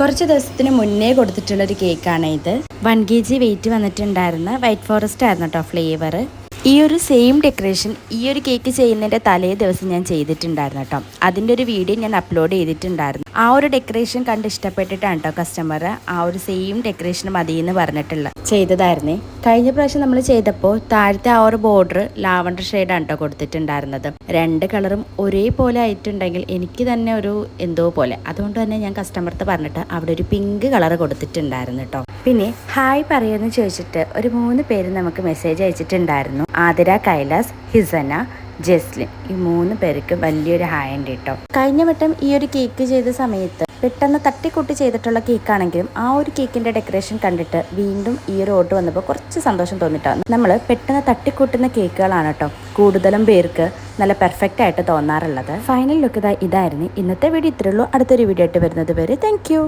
കുറച്ച് ദിവസത്തിന് മുന്നേ കൊടുത്തിട്ടുള്ളൊരു കേക്കാണ് ഇത്. 1 kg വെയിറ്റ് വന്നിട്ടുണ്ടായിരുന്ന വൈറ്റ് ഫോറസ്റ്റ് ആയിരുന്നു കേട്ടോ ഫ്ലേവർ. ഈ ഒരു സെയിം ഡെക്കറേഷൻ ഈ ഒരു കേക്ക് ചെയ്യുന്നതിൻ്റെ തലേ ദിവസം ഞാൻ ചെയ്തിട്ടുണ്ടായിരുന്നു കേട്ടോ. അതിൻ്റെ ഒരു വീഡിയോ ഞാൻ അപ്ലോഡ് ചെയ്തിട്ടുണ്ടായിരുന്നു. ആ ഒരു ഡെക്കറേഷൻ കണ്ട് ഇഷ്ടപ്പെട്ടിട്ടാണ് കേട്ടോ കസ്റ്റമർ ആ ഒരു സെയിം ഡെക്കറേഷൻ മതി എന്ന് പറഞ്ഞിട്ടുള്ള ചെയ്തതായിരുന്നേ. കഴിഞ്ഞ പ്രാവശ്യം നമ്മൾ ചെയ്തപ്പോൾ താഴത്തെ ആ ഒരു ബോർഡർ ലാവണ്ടർ ഷെയ്ഡാണ് കേട്ടോ കൊടുത്തിട്ടുണ്ടായിരുന്നത്. രണ്ട് കളറും ഒരേപോലെ ആയിട്ടുണ്ടെങ്കിൽ എനിക്ക് തന്നെ ഒരു എന്തോ പോലെ, അതുകൊണ്ട് തന്നെ ഞാൻ കസ്റ്റമർക്ക് പറഞ്ഞിട്ട് അവിടെ ഒരു പിങ്ക് കളർ കൊടുത്തിട്ടുണ്ടായിരുന്നു കേട്ടോ. പിന്നെ ഹായ് പറയുമെന്ന് ചോദിച്ചിട്ട് ഒരു 3 പേര് നമുക്ക് മെസ്സേജ് അയച്ചിട്ടുണ്ടായിരുന്നു. ആതിര, കൈലാസ്, ഹിസന, ജസ്ലിൻ, ഈ 3 പേർക്ക് വലിയൊരു ഹായ് ഉണ്ട് കേട്ടോ. കഴിഞ്ഞ വട്ടം ഈ ഒരു കേക്ക് ചെയ്ത സമയത്ത് പെട്ടെന്ന് തട്ടിക്കൂട്ടി ചെയ്തിട്ടുള്ള കേക്കാണെങ്കിലും ആ ഒരു കേക്കിന്റെ ഡെക്കറേഷൻ കണ്ടിട്ട് വീണ്ടും ഈ ഒരു ഓർഡർ വന്നപ്പോൾ കുറച്ച് സന്തോഷം തോന്നിട്ടോ. നമ്മൾ പെട്ടെന്ന് തട്ടിക്കൂട്ടുന്ന കേക്കുകളാണ് കേട്ടോ കൂടുതലും പേർക്ക് നല്ല പെർഫെക്റ്റ് ആയിട്ട് തോന്നാറുള്ളത്. ഫൈനൽ ലുക്ക് ഇതായിരുന്നു. ഇന്നത്തെ വീഡിയോ ഇത്രയുള്ളൂ. അടുത്തൊരു വീഡിയോ ആയിട്ട് വരുന്നത് വരെ താങ്ക് യു.